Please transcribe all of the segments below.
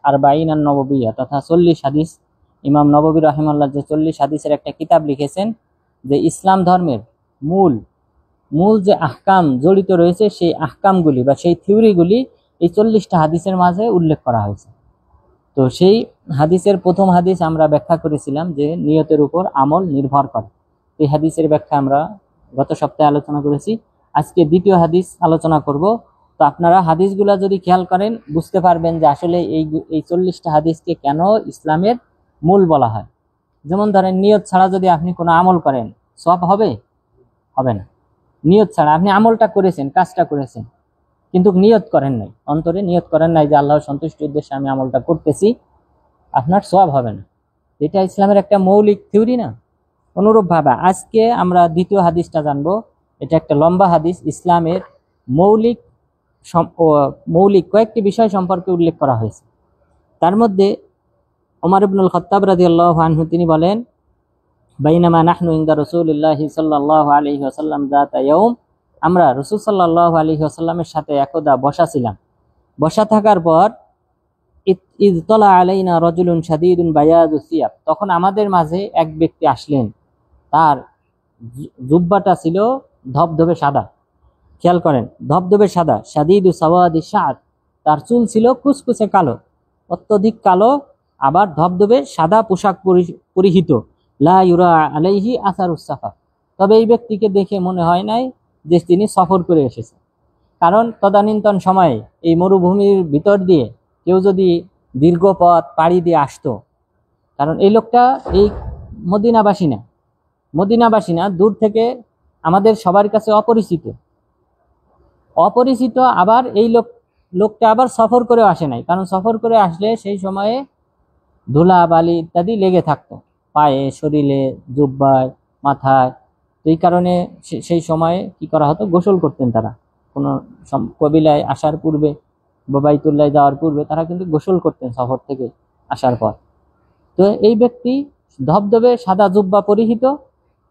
আরবাঈন আন নববিয়া তথা 40 হাদিস, ইমাম নববী রাহিমাহুল্লাহ যে 40 হাদিসের একটা কিতাব লিখেছেন, যে ইসলাম ধর্মের মূল মূল যে আহকাম জড়িত রয়েছে সেই আহকামগুলি বা সেই থিওরিগুলি এই 40টা হাদিসের মাঝে উল্লেখ করা হয়েছে। তো সেই হাদিসের প্রথম হাদিস আমরা ব্যাখ্যা করেছিলাম যে নিয়তের উপর আমল নির্ভর করে। এই হাদিসের ব্যাখ্যা আমরা গত সপ্তাহে আলোচনা করেছি। আজকে দ্বিতীয় হাদিস আলোচনা করব। তো আপনারা হাদিসগুলা যদি খেয়াল করেন বুঝতে পারবেন যে আসলে এই 40টা হাদিসকে কেন ইসলামের মূল বলা হয়। যেমন ধরেন, নিয়ত ছাড়া যদি আপনি কোনো আমল করেন সওয়াব হবে? হবে না। নিয়ত ছাড়া আপনি আমলটা করেছেন, কাজটা করেছেন, কিন্তু নিয়ত করেন নাই, অন্তরে নিয়ত করেন নাই যে আল্লাহর সন্তুষ্টির উদ্দেশ্যে আমি আমলটা করতেছি, আপনার সওয়াব হবে না। এটা ইসলামের একটা মৌলিক থিওরি না? অনুরূপভাবে আজকে আমরা দ্বিতীয় হাদিসটা জানবো। এটা একটা লম্বা হাদিস। ইসলামের মৌলিক মৌলিক কয়েকটি বিষয় সম্পর্কে উল্লেখ করা হয়েছে। তার মধ্যে ওমর ইবনুল খাত্তাব রাদিয়াল্লাহু আনহু তিনি বলেন, বাইনামা নাহনু ইনদা রাসূলিল্লাহি সাল্লাল্লাহু আলাইহি ওয়াসাল্লাম যাতা ইয়াউম, আমরা রাসূল সাল্লাল্লাহু আলাইহি ওয়াসাল্লামের সাথে একদা বসা ছিলাম। বসা থাকার পর ইয তালা আলাইনা রাজুলুন শাদীদুন বায়াদুস সিয়াব, তখন আমাদের মাঝে এক ব্যক্তি আসলেন, তার জুব্বাটা ছিল ধবধবে সাদা। খেয়াল করেন, ধবধবে সাদা। শাদীদু সাওয়াদি শা'r, তার চুল ছিল কুচকুচে কালো, অত্যধিক কালো, আবার ধবধবে সাদা পোশাক পরিহিত। লা ইউরা আলাইহি আসারুস সাফার, তবে এই ব্যক্তিকে দেখে মনে হয় নাই যে তিনি সফর করে এসেছেন। কারণ তদানীন্তন সময়ে এই মরুভূমির ভিতর দিয়ে কেউ যদি দীর্ঘ পথ পাড়ি দিয়ে আসতো, কারণ এই লোকটা এই মদিনাবাসী না, দূর থেকে আমাদের সবার কাছে অপরিচিত। আবার এই লোকটা আবার সফর করেও আসে নাই, কারণ সফর করে আসলে সেই সময়ে ধুলা বালি ইত্যাদি লেগে থাকতো পায়ে, শরীরে, জুব্বায়, মাথায়। এই কারণে সেই সময়ে কি করা হতো, গোসল করতেন তারা। কোনো কবিলায় আসার পূর্বে বা বাইতুল্লাহ যাওয়ার পূর্বে তারা কিন্তু গোসল করতেন সফর থেকে আসার পর। তো এই ব্যক্তি ধবধবে সাদা জুব্বা পরিহিত,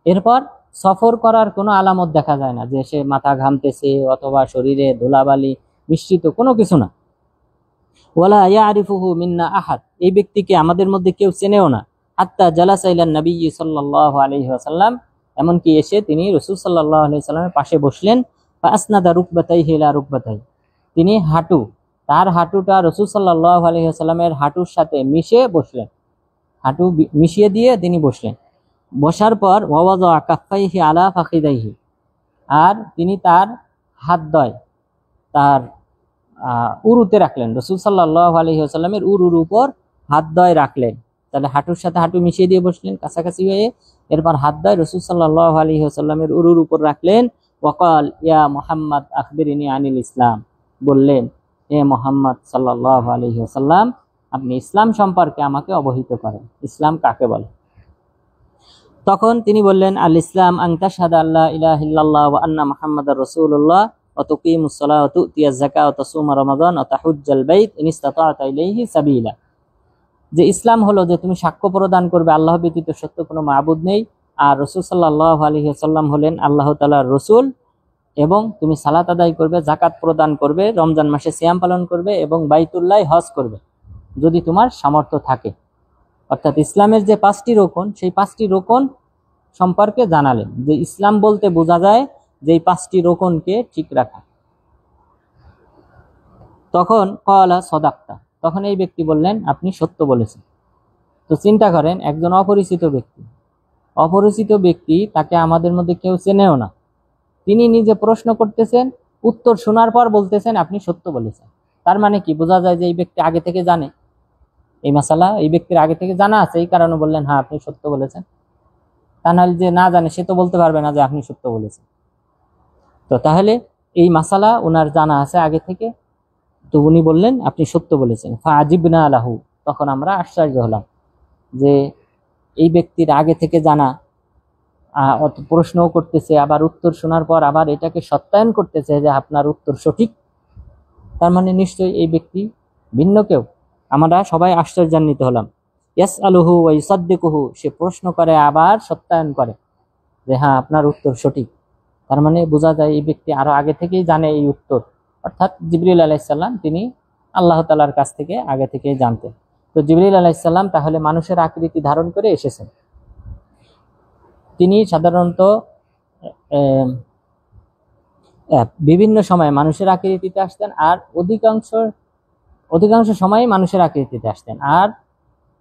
এরপর সফর করার কোনো আলামত দেখা যায় না যে সে মাথা ঘামতেছে অথবা শরীরে ধুলাবালি মিশ্রিত, কোনো কিছু না। ওয়ালা ইয়ারিফুহু মিন্না আহাদ, এই ব্যক্তিকে আমাদের মধ্যে কেউ চেনেও না। হাত্তা জালাসা ইলান নবী সাল্লাল্লাহু আলাইহি ওয়াসাল্লাম, এমনকি এসে তিনি রাসূল সাল্লাল্লাহু আলাইহি ওয়াসাল্লামের পাশে বসলেন। ফা আসনাদা রুকবাতাইহি ইলা রুকবাতাইহি, তিনি তার হাঁটুটা রাসূল সাল্লাল্লাহু আলাইহি ওয়াসাল্লামের হাঁটুর সাথে হাঁটু মিশিয়ে দিয়ে তিনি বসলেন। বসার পর ওয়াওয়াযা কাফাইহি আলা ফাখিদাইহি, আর তিনি তার হাতদ্বয় তার উরুতে রাখলেন। রাসূল সাল্লাল্লাহু আলাইহি ওয়াসাল্লামের উরুর উপর হাতদ্বয় রাখলেন। তাহলে হাঁটুর সাথে হাঁটু মিশিয়ে দিয়ে বসলেন কাছাকাছি হয়ে, এরপর হাতদ্বয় রাসূল সাল্লাল্লাহু আলাইহি ওয়াসাল্লামের উরুর উপর রাখলেন। ওয়াকাল ইয়া মুহাম্মদ আখবিরনি আনিল ইসলাম, বললেন, হে মুহাম্মদ সাল্লাল্লাহু আলাইহি ওয়াসাল্লাম, আপনি ইসলাম সম্পর্কে আমাকে অবহিত করেন, ইসলাম কাকে বলে। তখন তিনি বললেন, আল ইসলাম আন তাশহাদা আল্লা ইলাহা ইল্লাল্লাহ ওয়া আন্না মুহাম্মাদার রাসূলুল্লাহ ওয়া তুকিমুস সালাহ ওয়া তুতিয়াজ যাকাত ওয়া তাসুমা রমাদান ওয়া তাহুজ্জাল বাইত ইন ইসতাতা'তা ইলাইহি সাবিলা, যে ইসলাম হলো যে তুমি সাক্ষ্য প্রদান করবে আল্লাহ ব্যতীত সত্য কোনো মাবুদ নেই, আর রাসূল সাল্লাল্লাহু আলাইহি ওয়াসাল্লাম হলেন আল্লাহ তাআলার রাসূল, এবং তুমি সালাত আদায় করবে, যাকাত প্রদান করবে, রমজান মাসে সিয়াম পালন করবে এবং বাইতুল্লাহ হজ করবে যদি তোমার সামর্থ্য থাকে। অর্থাৎ ইসলামের যে 5টি রোকন, সেই 5টি রোকন সম্পর্কে জানালেন, যে ইসলাম বলতে বোঝা যায় যে এই 5টি রোকনকে ঠিক রাখা। তখন ক্বালা সাদাক্তা, তখন এই ব্যক্তি বললেন, আপনি সত্য বলেছেন। তো চিন্তা করেন, একজন অপরিচিত ব্যক্তি, তাকে আমাদের মধ্যে কেউ চেনেও না, তিনি নিজে প্রশ্ন করতেছেন, উত্তর শোনার পর বলতেছেন আপনি সত্য বলেছেন। তার মানে কি বোঝা যায় যে এই ব্যক্তি আগে থেকে জানে এই মাসালা, এই ব্যক্তির আগে থেকে জানা আছে, এই কারণে বললেন হ্যাঁ আপনি সত্য বলেছেন। তা নাহলে যে না জানে সে তো বলতে পারবে না যে আপনি সত্য বলেছেন। তো তাহলে এই মাসালা ওনার জানা আছে আগে থেকে, তো উনি বললেন আপনি সত্য বলেছেন। ফাআজিবনা লাহু, তখন আমরা আশ্চর্য হলাম যে এই ব্যক্তির আগে থেকে জানা, প্রশ্নও করতেছে, আবার উত্তর শোনার পর আবার এটাকে সত্যায়ন করতেছে যে আপনার উত্তর সঠিক। তার মানে নিশ্চয়ই এই ব্যক্তি ভিন্ন কেউ। আমরা সবাই আশ্চর্যান্বিত হলাম। ইয়াসআলুহু ওয়া ইউসাদ্দিকুহু, সে প্রশ্ন করে আবার সত্যায়ন করে যে হ্যাঁ আপনার উত্তর সঠিক। তার মানে বোঝা যায় এই ব্যক্তি আরো আগে থেকেই জানে এই উত্তর। অর্থাৎ জিবরিল আলাইহিস সালাম তিনি আল্লাহ তাআলার কাছ থেকে আগে থেকে জানতেন। তো জিবরিল আলাইহিস সালাম তাহলে মানুষের আকৃতি ধারণ করে এসেছেন। তিনি সাধারণত বিভিন্ন সময় মানুষের আকৃতিতে আসতেন, আর অধিকাংশ সময় মানুষের আকৃতিতে আসতেন। আর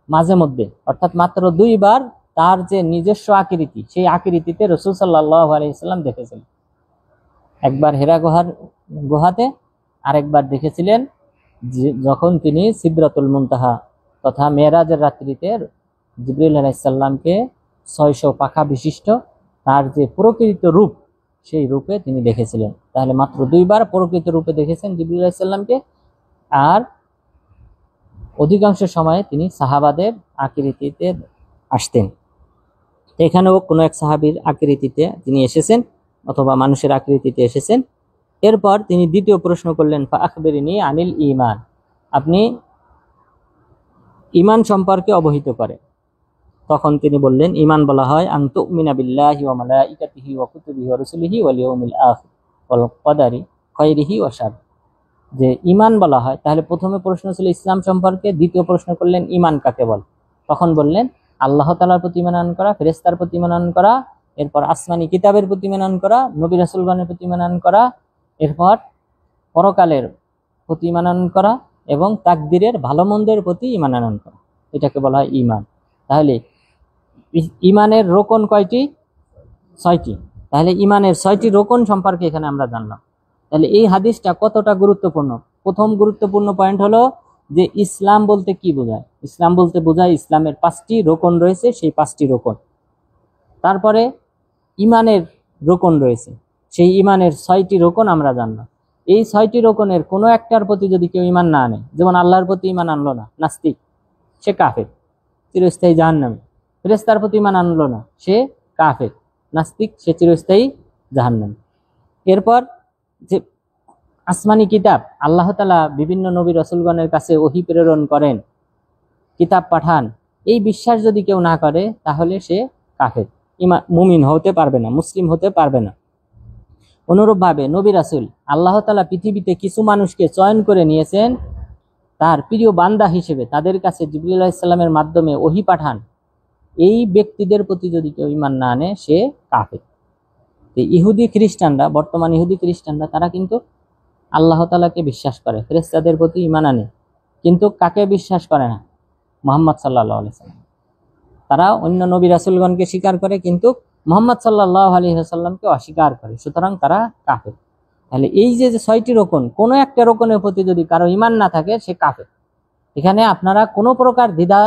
মাঝে মধ্যে অর্থাৎ মাত্র 2 বার তার যে নিজস্ব আকৃতি, সেই আকৃতিতে রাসূল সাল্লাল্লাহু আলাইহি সাল্লাম দেখেছিলেন। একবার হেরা গুহাতে, আরেকবার দেখেছিলেন যখন তিনি সিদরাতুল মুনতাহা তথা মেরাজের রাত্রিতে জিবরিল আলাইহিস সালামকে 600 পাখা বিশিষ্ট তার যে প্রকৃত রূপ, সেই রূপে তিনি দেখেছিলেন। তাহলে মাত্র 2 বার প্রকৃত রূপে দেখেছেন জিবরিল আলাইহিস সালামকে, আর অধিকাংশ সময়ে তিনি সাহাবাদের আকৃতিতে আসতেন। এখানেও কোনো এক সাহাবীর আকৃতিতে তিনি এসেছেন অথবা মানুষের আকৃতিতে এসেছেন। এরপর তিনি দ্বিতীয় প্রশ্ন করলেন, ফা আখবিরনি আনিল ঈমান, আপনি ঈমান সম্পর্কে অবহিত করেন। তখন তিনি বললেন, ঈমান বলা হয় আন তুমিনা বিল্লাহি ওয়া মালাইকাতিহি ওয়া কুতুবিহি ওয়া রাসূলিহি ওয়াল ইয়াউমিল আখির ওয়াল কদারি খায়রিহি ওয়া শাররিহি। যে ঈমান বলা হয়, তাহলে প্রথমে প্রশ্ন ছিল ইসলাম সম্পর্কে, দ্বিতীয় প্রশ্ন করলেন ঈমান কাকে বলে। তখন বললেন আল্লাহ তাআলার প্রতি ঈমান আনয়ন করা, ফেরেশতার প্রতি ঈমান আনয়ন করা, এরপর আসমানি কিতাবের প্রতি ঈমান আনয়ন করা, নবী রাসূলগণের প্রতি ঈমান আনয়ন করা, এরপর পরকালের প্রতি ঈমান আনয়ন করা এবং তাকদীরের ভালো মন্দের প্রতি ঈমান আনয়ন করা, এটাকে বলা হয় ঈমান। তাহলে ঈমানের রোকন কয়টি? 6টি। তাহলে ঈমানের 6টি রোকন সম্পর্কে এখানে আমরা জানলাম। তাহলে এই হাদিসটা কতটা গুরুত্বপূর্ণ? প্রথম গুরুত্বপূর্ণ পয়েন্ট হলো যে ইসলাম বলতে কি বোঝায়। ইসলাম বলতে বোঝায় ইসলামের 5টি রোকন রয়েছে, সেই 5টি রোকন। তারপরে ঈমানের রোকন রয়েছে, সেই ঈমানের 6টি রোকন আমরা জানলাম। এই 6টি রোকনের কোনো একটার প্রতি যদি কেউ ঈমান না আনে, যেমন আল্লাহর প্রতি ঈমান আনলো না, নাস্তিক, সে কাফের, চিরস্থায়ী জাহান্নামী। ফেরেশতার প্রতি ঈমান আনলো না, সে কাফের, নাস্তিক, সে চিরস্থায়ী জাহান্নামী। এরপর যে আসমানি কিতাব, আল্লাহ তাআলা বিভিন্ন নবী রাসূলগণের কাছে ওহী প্রেরণ করেন, কিতাব পাঠান, এই বিশ্বাস যদি কেউ না করে তাহলে সে কাফের, মুমিন হতে পারবে না, মুসলিম হতে পারবে না। অনুরূপভাবে নবী রাসূল, আল্লাহ তাআলা পৃথিবীতে কিছু মানুষকে চয়ন করে নিয়েছেন তার প্রিয় বান্দা হিসেবে, তাদের কাছে জিবরিল আলাইহিস সালামের মাধ্যমে ওহী পাঠান, এই ব্যক্তিদের প্রতি যদি কেউ ঈমান না আনে সে কাফের। ইহুদি খ্রিস্টানরা, বর্তমান ইহুদি খ্রিস্টানরা, তারা কিন্তু আল্লাহ তাআলাকে বিশ্বাস করে, ফেরেশতাদের প্রতি ঈমান আনে, কিন্তু কাকে বিশ্বাস করে না? মুহাম্মদ সাল্লাল্লাহু আলাইহি ওয়াসাল্লাম। তারা অন্য নবী রাসূলগণকে স্বীকার করে কিন্তু মুহাম্মদ সাল্লাল্লাহু আলাইহি ওয়াসাল্লামকে অস্বীকার করে, সুতরাং তারা কাফের। তাহলে এই যে 6টি রোকন, কোনো একটা রোকনের প্রতি যদি কারো ঈমান না থাকে সে কাফের। এখানে আপনারা কোনো প্রকার দ্বিধা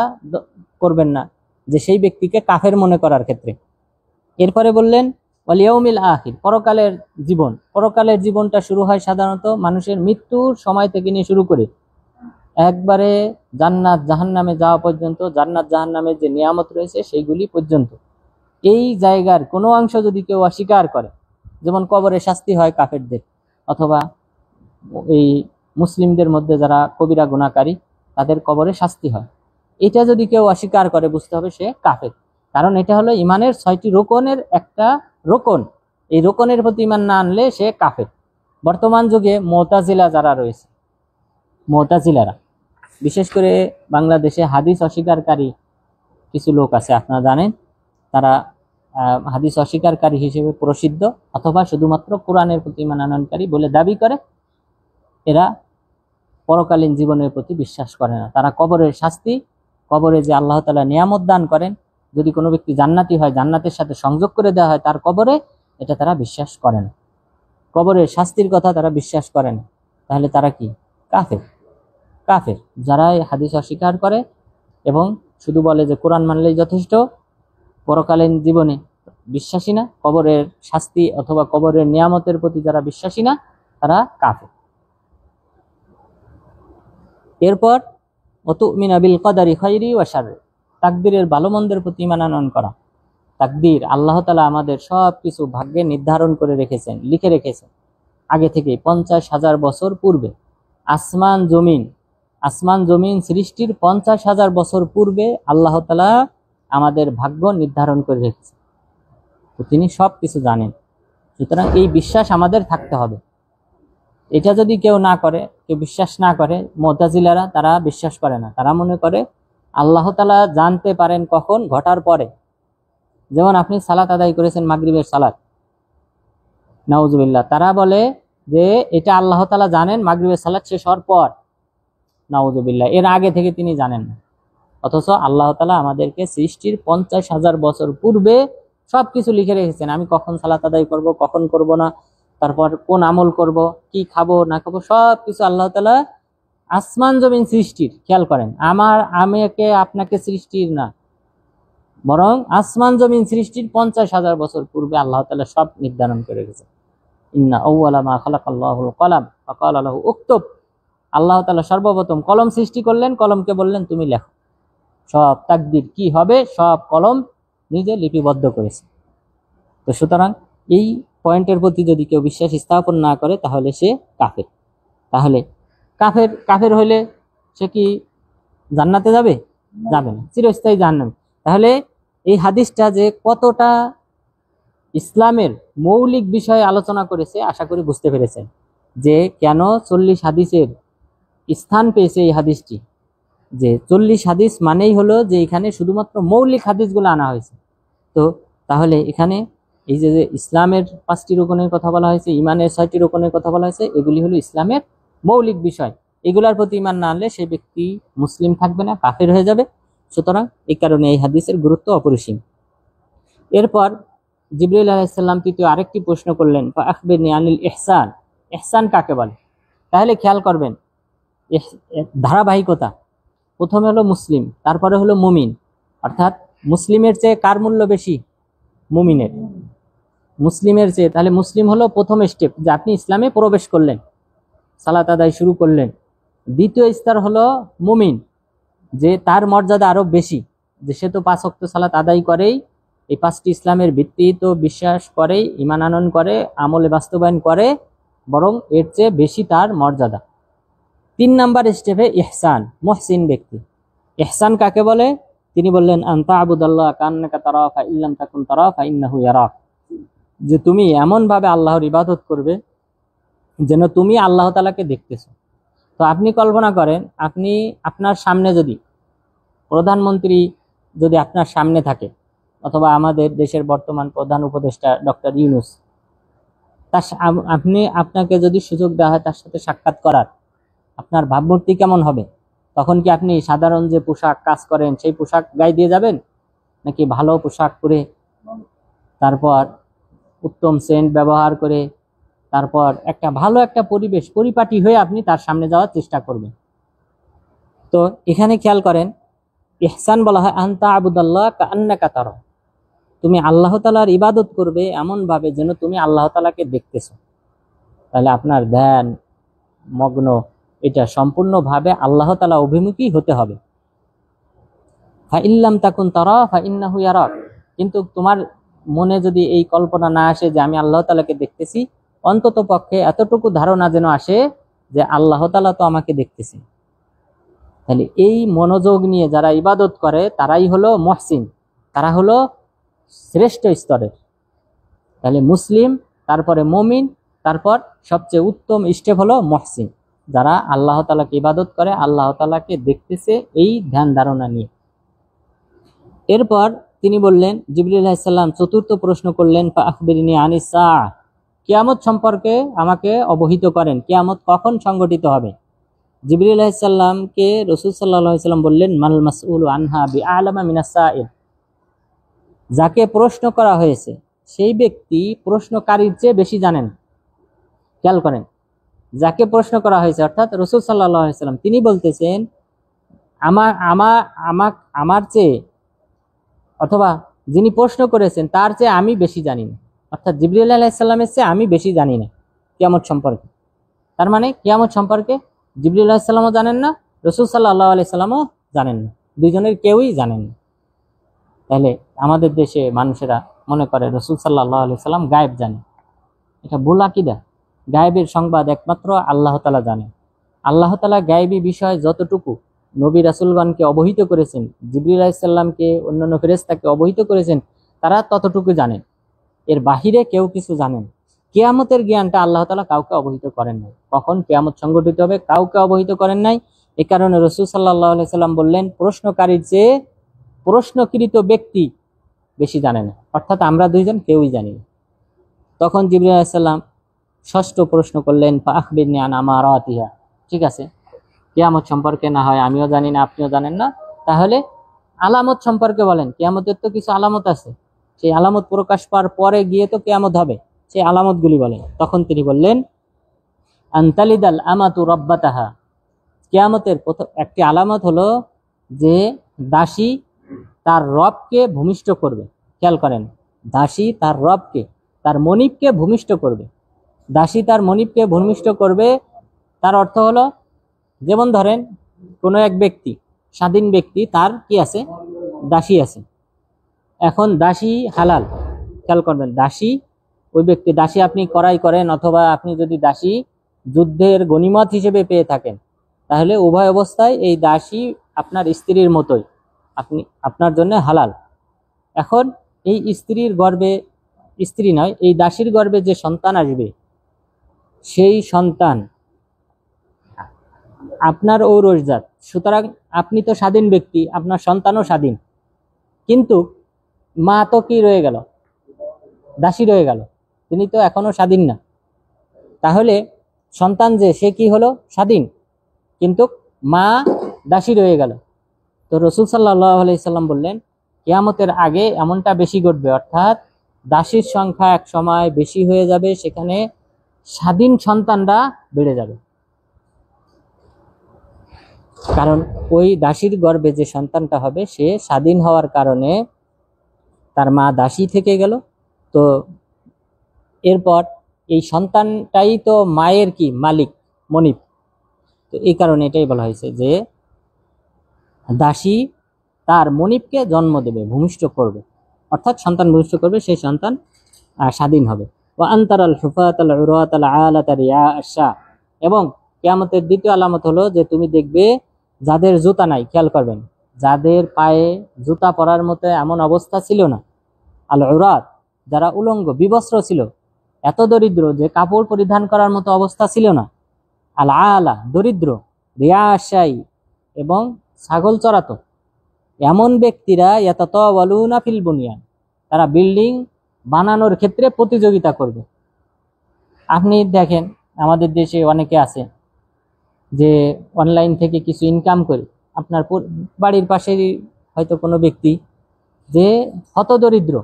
করবেন না যে সেই ব্যক্তিকে কাফের মনে করার ক্ষেত্রে। এরপরে বললেন ওয়াল ইয়াউমিল আখির, পরকালের জীবন। পরকালের জীবনটা শুরু হয় সাধারণত মানুষের মৃত্যুর সময় থেকে নিয়ে শুরু করে একবারে জান্নাত জাহান্নামে যাওয়া পর্যন্ত, জান্নাত জাহান্নামের যে নিয়ামত রয়েছে সেইগুলি পর্যন্ত। এই জায়গার কোনো অংশ যদি কেউ অস্বীকার করে, যেমন কবরে শাস্তি হয় কাফেরদের, অথবা এই মুসলিমদের মধ্যে যারা কবিরা গুনাহকারী তাদের কবরে শাস্তি হয়, এটা যদি কেউ অস্বীকার করে বুঝতে হবে সে কাফের। কারণ এটা হলো ঈমানের 6টি রোকনের একটা রোকন। এই রোকনের প্রতি ঈমান না আনলে সে কাফের। বর্তমান যুগে মুতাজিলা যারা রয়েছে, মুতাজিলারা, বিশেষ করে বাংলাদেশে হাদিস অস্বীকারী কিছু লোক আছে, আপনারা জানেন, তারা হাদিস অস্বীকারী হিসেবে প্রসিদ্ধ, অথবা শুধুমাত্র কোরআনের প্রতি ঈমান আনয়নকারী বলে দাবি করে। এরা পরকালীন জীবনের প্রতি বিশ্বাস করে না। তারা কবরের শাস্তি, কবরে যে আল্লাহ তাআলা নিয়ামত দান করেন, যদি কোনো ব্যক্তি জান্নাতি হয়, জান্নাতের সাথে সংযোগ করে দেওয়া হয় তার কবরে, এটা তারা বিশ্বাস করে না। কবরের শাস্তির কথা তারা বিশ্বাস করে না। তাহলে তারা কি? কাফের। কাফের যারা হাদিস অস্বীকার করে এবং শুধু বলে যে কোরআন মানলেই যথেষ্ট, পরকালীন জীবনে বিশ্বাসী না, কবরের শাস্তি অথবা কবরের নিয়ামতের প্রতি যারা বিশ্বাসী না, তারা কাফের। এরপর ওয়াতুমিনা বিল কদারি খায়রি ওয়া শাররি, তাকদীরের ভালো মন্দের প্রতি ঈমান আনয়ন করা। তাকদীর, আল্লাহ তাআলা আমাদের সব কিছু ভাগ্যে নির্ধারণ করে রেখেছেন, লিখে রেখেছেন আগে থেকে 50,000 বছর পূর্বে। আসমান জমিন সৃষ্টির 50,000 বছর পূর্বে আল্লাহ তাআলা আমাদের ভাগ্য নির্ধারণ করে রেখেছেন। তো তিনি সব কিছু জানেন, সুতরাং এই বিশ্বাস আমাদের থাকতে হবে। এটা যদি কেউ না করে কেউ বিশ্বাস না করে, মুতাজিলারা তারা বিশ্বাস করে না, তারা মনে করে আল্লাহ তাআলা জানতে পারেন কখন, ঘটার পরে। যেমন আপনি সালাত আদায় করেছেন, মাগরিবের সালাত, নাউজুবিল্লাহ, তারা বলে যে এটা আল্লাহ তাআলা জানেন মাগরিবের সালাত শেষ হওয়ার পর, নাউজুবিল্লাহ, এর আগে থেকে তিনি জানেন না। অথচ আল্লাহ তাআলা আমাদেরকে সৃষ্টির 50,000 বছর পূর্বে সবকিছু লিখে রেখেছেন। আমি কখন সালাত আদায় করব, কখন করব না, তারপর কোন আমল করব, কি খাবো না খাবো, সবকিছু আল্লাহ তাআলা আসমান জমিন সৃষ্টির, খেয়াল করেন, আমাকে আপনাকে সৃষ্টির না, বরং আসমান জমিন সৃষ্টির 50,000 বছর পূর্বে আল্লাহ তাআলা সব নির্ধারণ করে রেখেছেন। ইন্না আউওয়ালা মা খালাকাল্লাহুল কলাম ওয়া ক্বালা লাহু উকতুব। আল্লাহ তাআলা সর্বপ্রথম কলম সৃষ্টি করলেন, কলমকে বললেন তুমি লেখো। সব তাকদীর কি হবে সব কলম নিজে লিপিবদ্ধ করেছে। তো সুতরাং এই পয়েন্টের প্রতি যদি কেউ বিশ্বাস স্থাপন না করে তাহলে সে কাফের। তাহলে কাফের হইলে সে কি জান্নাতে যাবে? যাবে না, চিরস্থায়ী জাহান্নামে। তাহলে এই হাদিসটা যে কতটা ইসলামের মৌলিক বিষয়ে আলোচনা করেছে আশা করি বুঝতে পেরেছেন, যে কেন 40 হাদিসের স্থান পেয়েছে এই হাদিসটি। যে 40 হাদিস মানেই হলো যে এখানে শুধুমাত্র মৌলিক হাদিসগুলো আনা হয়েছে। তো তাহলে এখানে এই যে ইসলামের 5টি রুকনের কথা বলা হয়েছে, ইমানের 6টি রুকনের কথা বলা হয়েছে, এগুলি হলো ইসলামের মৌলিক বিষয়। এগুলার প্রতি ঈমান না আনলে সেই ব্যক্তি মুসলিম থাকবে না, কাফের হয়ে যাবে। সুতরাং এই কারণে এই হাদিসের গুরুত্ব অপরিসীম। এরপর জিবরাইল আলাইহিস সালাম তৃতীয় আরেকটি প্রশ্ন করলেন, ফা আখবিরনি আনিল ইহসান। ইহসান কাকে বলে? তাহলে খেয়াল করবেন ধারাবাহিকতা। প্রথমে হলো মুসলিম, তারপরে হলো মুমিন। অর্থাৎ মুসলিমের চেয়ে কার মূল্য বেশি? মুমিনের। মুসলিমের চেয়ে, তাহলে মুসলিম হলো প্রথম স্টেপ, যে আপনি ইসলামে প্রবেশ করলেন, সালাত আদায় শুরু করলেন। দ্বিতীয় স্তর হলো মুমিন, যে তার মর্যাদা আরো বেশি, যে সে তো 5 ওয়াক্ত সালাত আদায় করেই, এই 5টি ইসলামের ভিত্তি তো বিশ্বাস করে, ঈমান আনয়ন করে, আমলে বাস্তবায়ন করে, বরং এর চেয়ে বেশি তার মর্যাদা। 3 নাম্বার স্টেপে ইহসান, মুহসিন ব্যক্তি। ইহসান কাকে বলে? তিনি বললেন আনতা আবুদাল্লাহ কান্নাকা তারা ফা ইল্লাম তাকুন তারা ফা ইন্নাহু ইয়ারাক। যে তুমি এমন ভাবে আল্লাহর ইবাদত করবে যেন তুমি আল্লাহ তাআলাকে দেখতেছো। তো আপনি কল্পনা করেন, আপনি আপনার সামনে যদি প্রধানমন্ত্রী যদি আপনার সামনে থাকে, অথবা আমাদের দেশের বর্তমান প্রধান উপদেষ্টা ডক্টর ইউনূস, আপনাকে যদি সুযোগ দেওয়া হয় তার সাথে সাক্ষাৎ করার, আপনার ভাবমূর্তি কেমন হবে? তখন কি আপনি সাধারণ যে পোশাক কাজ করেন সেই পোশাক গায়ে দিয়ে যাবেন, নাকি ভালো পোশাক পরে, তারপর উত্তম সেন্ট ব্যবহার করে, তারপর ভালো একটা পরিবেশ পরিপাটি হয়ে আপনি তার সামনে যাওয়ার চেষ্টা করবেন? তো এখানে খেয়াল করেন, ইহসান বলা হয় আনতা আবুদাল্লাহ কান্নাকা তারা, তুমি আল্লাহ তাআলার ইবাদত করবে এমন ভাবে যেন তুমি আল্লাহ তাআলাকে দেখতেছো। তাহলে আপনার ধ্যান মগ্ন এটা সম্পূর্ণভাবে আল্লাহ তাআলা অভিমুখী হতে হবে। ফা ইল্লাম তাকুন তারা ফা ইন্নাহু ইয়ারাক। কিন্তু তোমার মনে যদি এই কল্পনা না আসে যে আমি আল্লাহ তাআলাকে দেখতেছি, অন্তত পক্ষে এতটুকু ধারণা যেন আসে যে আল্লাহ তাআলা তো আমাকে দেখতেছে। তাহলে এই মনোযোগ নিয়ে যারা ইবাদত করে তারাই হলো মুহসিন, তারা হলো শ্রেষ্ঠ স্তরের। তাহলে মুসলিম, তারপরে মুমিন, তারপর সবচেয়ে উত্তম স্টেপ হলো মুহসিন, যারা আল্লাহ তাআলাকে ইবাদত করে, আল্লাহ তাআলাকে দেখতেছে এই ধ্যান ধারণা নিয়ে। এরপর তিনি বললেন, জিবরিল আলাইহিস সালাম চতুর্থ প্রশ্ন করলেন, ফা আখবিরনি আনিস সাআহ, কিয়ামত সম্পর্কে আমাকে অবহিত করেন, কিয়ামত কখন সংঘটিত হবে? জিবরিল আলাইহিস সালামকে রাসূল সাল্লাল্লাহু আলাইহি ওয়াসাল্লাম বললেন, মাল মাসউলু আনহা বিআলামা মিনাস সাইল। যাকে প্রশ্ন করা হয়েছে সেই ব্যক্তি প্রশ্নকারীর চেয়ে বেশি জানেন। খেয়াল করেন, যাকে প্রশ্ন করা হয়েছে অর্থাৎ রাসূল সাল্লাল্লাহু আলাইহি ওয়াসাল্লাম, তিনি বলতেছেন আমার চেয়ে, অথবা যিনি প্রশ্ন করেছেন তার চেয়ে আমি বেশি জানি না। অর্থাৎ জিবরিল আলাইহিস সালামের চেয়ে আমি বেশি জানি না কিয়ামত সম্পর্কে। তার মানে কিয়ামত সম্পর্কে জিবরিল আলাইহিস সালামও জানেন না, রাসূল সাল্লাল্লাহু আলাইহি সাল্লামও জানেন না, দুইজনের কেউই জানেন না। তাহলে আমাদের দেশে মানুষেরা মনে করে রাসূল সাল্লাল্লাহু আলাইহি সাল্লাম গায়েব জানে। এটা ভুল আকীদা। গায়েবের সংবাদ একমাত্র আল্লাহ তাআলা জানেন। আল্লাহ তাআলা গায়েবী বিষয় যতটুকু নবী রাসূলগণকে অবহিত করেছেন, জিবরিল আলাইহিস সালামকে, অন্যান্য ফেরেশতাকে অবহিত করেছেন, তারা ততটুকু জানেন, এর বাহিরে কেউ কিছু জানেন। কিয়ামতের জ্ঞানটা আল্লাহ তাআলা কাউকে অবহিত করেন নাই। কখন কিয়ামত সংঘটিত হবে কাউকে অবহিত করেন নাই। এ কারণে রাসূল সাল্লাল্লাহু আলাইহি সাল্লাম বললেন, প্রশ্নকারীর চেয়ে প্রশ্নকৃত ব্যক্তি বেশি জানে না, অর্থাৎ আমরা দুইজন কেউই জানি না। তখন জিবরীল আলাইহিস সালাম ষষ্ঠ প্রশ্ন করলেন, ফাআখবিরনি আন আমারাতিহা। ঠিক আছে, কিয়ামত সম্পর্কে না হয় আমিও জানি না, আপনিও জানেন না, তাহলে আলামত সম্পর্কে বলেন। কিয়ামতের তো কিছু আলামত আছে, সেই আলামত প্রকাশ পাওয়ার পরে গিয়ে তো কিয়ামত হবে, সেই আলামতগুলি বলেন। তখন তিনি বললেন, আনতালিদাল আমাতু রাব্বাতাহা। কিয়ামতের প্রথম একটি আলামত হলো যে দাসী তার রবকে ভূমিষ্ঠ করবে। খেয়াল করেন, দাসী তার রবকে, তার মনিবকে ভূমিষ্ঠ করবে। দাসী তার মনিবকে ভূমিষ্ঠ করবে, তার অর্থ হলো, যেমন ধরেন কোনো এক ব্যক্তি, স্বাধীন ব্যক্তি, তার কি আছে, দাসী আছে। এখন দাসী হালাল, খেয়াল করবেন, দাসী, ওই ব্যক্তি দাসী আপনি ক্রয় করেন, অথবা আপনি যদি দাসী যুদ্ধের গনিমত হিসেবে পেয়ে থাকেন, তাহলে উভয় অবস্থায় এই দাসী আপনার স্ত্রীর মতোই, আপনি আপনার জন্য হালাল। এখন এই স্ত্রীর গর্ভে, স্ত্রী নয়, এই দাসীর গর্ভে যে সন্তান আসবে, সেই সন্তান আপনার ঔরসজাত। সুতরাং আপনি তো স্বাধীন ব্যক্তি, আপনার সন্তানও স্বাধীন, কিন্তু মা তো কি রয়ে গেল, দাসী রয়ে গেল, তিনি তো এখনো স্বাধীন না। তাহলে সন্তান যে, সে কি হলো, স্বাধীন, কিন্তু মা দাসী রয়ে গেল। তো রাসূল সাল্লাল্লাহু আলাইহি সাল্লাম বললেন, কিয়ামতের আগে এমনটা বেশি ঘটবে, অর্থাৎ দাসীর সংখ্যা এক সময় বেশি হয়ে যাবে, সেখানে স্বাধীন সন্তানরা বেড়ে যাবে। কারণ ওই দাসীর গর্ভে যে সন্তানটা হবে, সে স্বাধীন হওয়ার কারণে তার মা দাসী থেকে গেল। তো এরপর এই সন্তানটাই তো মায়ের কি মালিক, মনিব। তো এই কারণে এটাই বলা হয়েছে যে দাসী তার মনিবকে জন্ম দেবে, ভূমিষ্ঠ করবে, অর্থাৎ সন্তান ভূমিষ্ঠ করবে, সেই সন্তান স্বাধীন হবে। ওয়া আনতারাল হুফাতাল উরাতাল আলাতা রিয়া আশা। এবং কিয়ামতের দ্বিতীয় আলামত হলো যে তুমি দেখবে যাদের জুতা নাই, খেয়াল করবেন, যাদের পায়ে জুতা পরার মতো এমন অবস্থা ছিল না, আল উরাত, যারা উলঙ্গ বিবস্ত্র ছিল, এত দরিদ্র যে কাপড় পরিধান করার মতো অবস্থা ছিল না, আল আলা, দরিদ্র, রিয়া আশাই, এবং ছাগল চড়াতো, এমন ব্যক্তিরা ইয়াতাতাওয়ালুনা ফিল বুনিয়ান, তারা বিল্ডিং বানানোর ক্ষেত্রে প্রতিযোগিতা করবে। আপনি দেখেন আমাদের দেশে অনেকে আছে যে অনলাইন থেকে কিছু ইনকাম করে, আপনার বাড়ির পাশে হয়তো কোনো ব্যক্তি যে হতদরিদ্র,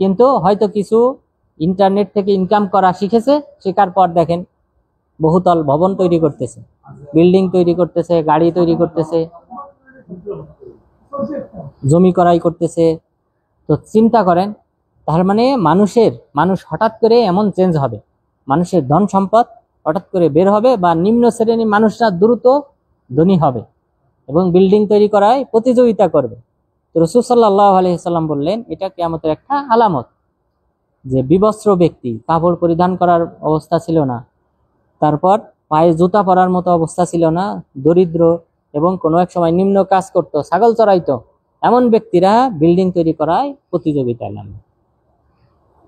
কিন্তু হয়তো কিছু ইন্টারনেট থেকে ইনকাম করা শিখেছে, শেখার পর দেখেন বহুতল ভবন তৈরি করতেছে, বিল্ডিং তৈরি করতেছে, গাড়ি তৈরি করতেছে, জমি ক্রয় করতেছে। তো চিন্তা করেন, তার মানে মানুষ হঠাৎ করে এমন চেঞ্জ হবে, মানুষের ধন সম্পদ হঠাৎ করে বের হবে, বা নিম্ন শ্রেণীর মানুষরা দ্রুত ধনী হবে এবং বিল্ডিং তৈরি করায় প্রতিযোগিতা করবে। তো রাসূল সাল্লাল্লাহু আলাইহি সাল্লাম বললেন, এটা কিয়ামতের একটা আলামত, যে বিবস্ত্র ব্যক্তি, কাপড় পরিধান করার অবস্থা ছিল না, তারপর পায়ে জুতা পরার মতো অবস্থা ছিল না, দরিদ্র এবং কোনো এক সময় নিম্ন কাজ করতো, ছাগল চড়াইতো, এমন ব্যক্তিরা বিল্ডিং তৈরি করায় প্রতিযোগিতায় নামবে।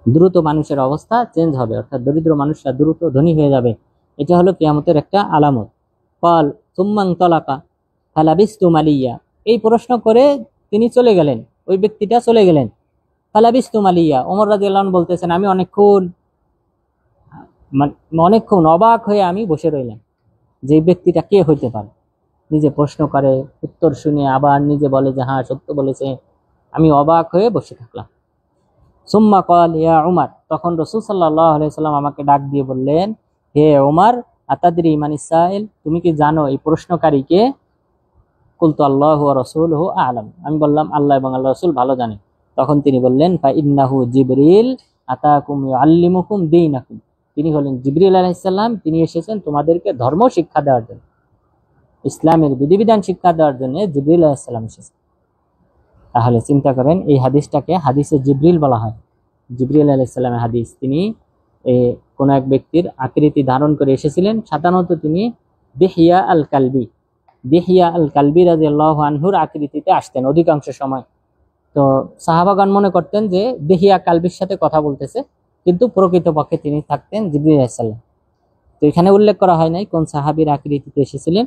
দ্রুত মানুষের অবস্থা চেঞ্জ হবে, অর্থাৎ দরিদ্র মানুষরা দ্রুত ধনী হয়ে যাবে। এটা হলো কিয়ামতের একটা আলামত। ক্বাল সুম্মান তালাকা ফালাবিস্তু মালিয়া। এই প্রশ্ন করে তিনি চলে গেলেন, ওই ব্যক্তিটা চলে গেলেন। ফালাবিস্তু মালিয়া, ওমর রাদিয়াল্লাহু আনহু বলতেছেন, আমি অনেকক্ষণ অবাক হয়ে আমি বসে রইলাম, যে ব্যক্তিটা কে হইতে পারে, নিজে প্রশ্ন করে, উত্তর শুনে আবার নিজে বলে যে হ্যাঁ সত্য বলেছে। আমি অবাক হয়ে বসে থাকলাম। সুম্মা ক্বাল ইয়া উমর, তখন রাসূল সাল্লাল্লাহু আলাইহি সাল্লাম আমাকে ডাক দিয়ে বললেন, হে ওমর, আতাদরি মানিস সাইল, তুমি কি জানো এই প্রশ্নকারী কে? কুলতু আল্লাহু ওয়া রাসূলুহু আ'লাম, আমি বললাম আল্লাহ এবং আল্লাহর রাসূল ভালো জানেন। তখন তিনি বললেন, ফা ইন্নাহু জিবরিল আতাকুম ইউআল্লিমুকুম দীনাকুম, তিনি হলেন জিবরিল আলাইহিস সালাম, তিনি এসেছেন তোমাদেরকে ধর্ম শিক্ষা দেওয়ার জন্য, ইসলামের বিধিবিধান শিক্ষা দেওয়ার জন্য জিবরিল আলাইহিস সালাম এসেছেন। তাহলে চিন্তা করেন, এই হাদিসটাকে হাদিসে জিবরিল বলা হয়, জিবরিল আলাইহিস সালামের হাদিস। তিনি কোন এক ব্যক্তির আকৃতি ধারণ করে এসেছিলেন, সাধারণত তিনি দিহিয়া আল কালবি রাদিয়াল্লাহু আনহুর আকৃতিতে আসতেন অধিকাংশ সময়। তো সাহাবাগণ মনে করতেন যে দিহিয়া কালবির সাথে কথা বলতেছে, কিন্তু প্রকৃতপক্ষে তিনি থাকতেন জিবরিল আলাইহিস সালাম। তো এখানে উল্লেখ করা হয় নাই কোন সাহাবীর আকৃতিতে এসেছিলেন।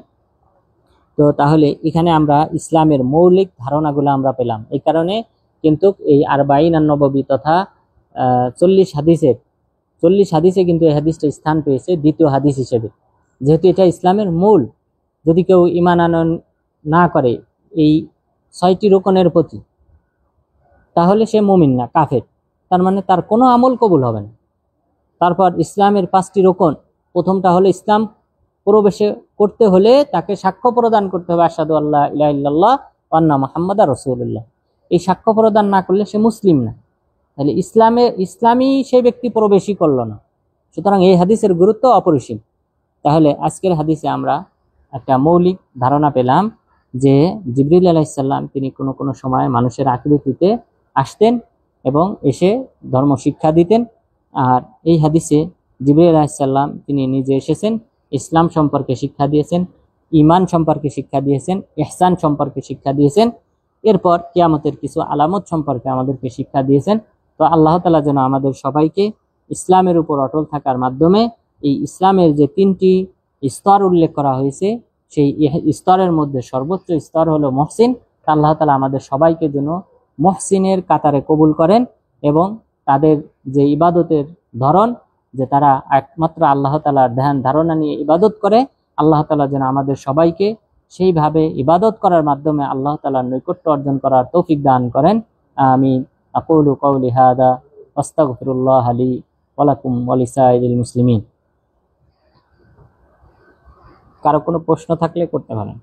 তো তাহলে এখানে আমরা ইসলামের মৌলিক ধারণাগুলো আমরা পেলাম। এই কারণে কিন্তু এই আরবাঈন আন-নববী তথা 40 হাদিসে কিন্তু এই হাদিসটা স্থান পেয়েছে দ্বিতীয় হাদিস হিসেবে, যেহেতু এটা ইসলামের মূল। যদি কেউ ঈমান আনয়ন না করে এই 6টি রুকনের প্রতি, তাহলে সে মুমিন না, কাফের। তার মানে তার কোনো আমল কবুল হবে না। তারপর ইসলামের 5টি রুকন, প্রথমটা হলো ইসলাম প্রবেশ করতে হলে তাকে সাক্ষ্য প্রদান করতে হবে আশহাদু আল্লা ইলাহা ইল্লাল্লাহ ওয়া আন্না মুহাম্মাদার রাসূলুল্লাহ। এই সাক্ষ্য প্রদান না করলে সে মুসলিম না। তাহলে ইসলামী সেই ব্যক্তি প্রবেশই করলো না। সুতরাং এই হাদিসের গুরুত্ব অপরিসীম। তাহলে আজকের হাদিসে আমরা একটা মৌলিক ধারণা পেলাম যে জিবরিল আলাইহিস সালাম তিনি কোনো কোনো সময় মানুষের আকৃতিতে আসতেন এবং এসে ধর্ম শিক্ষা দিতেন। আর এই হাদিসে জিবরিল আলাইহিস সালাম তিনি নিজে এসেছেন, ইসলাম সম্পর্কে শিক্ষা দিয়েছেন, ঈমান সম্পর্কে শিক্ষা দিয়েছেন, ইহসান সম্পর্কে শিক্ষা দিয়েছেন। এরপর কিয়ামতের কিছু আলামত সম্পর্কে আমাদেরকে শিক্ষা দিয়েছেন। তো আল্লাহ তাআলা যেন আমাদের সবাইকে ইসলামের উপর অটল থাকার মাধ্যমে এই ইসলামের যে 3টি স্তর উল্লেখ করা হয়েছে সেই স্তরের মধ্যে সর্বোচ্চ স্তর হলো মুহসিন। আল্লাহ তাআলা আমাদের সবাইকে যেন মুহসিনের কাতারে কবুল করেন এবং তাদের যে ইবাদতের ধরন, যে তারা একমাত্র আল্লাহ তাআলার ধ্যান ধারণা নিয়ে ইবাদত করে, আল্লাহ তাআলা যেন আমাদের সবাইকে সেইভাবে ইবাদত করার মাধ্যমে আল্লাহ তাআলার নৈকট্য অর্জন করার তৌফিক দান করেন। আমিন। আকুলু কওলি হাদা আস্তাগফিরুল্লাহ লি ওয়া লাকুম ওয়া লিসাইরিল মুসলিমিন। কারো কোনো প্রশ্ন থাকলে করতে পারেন।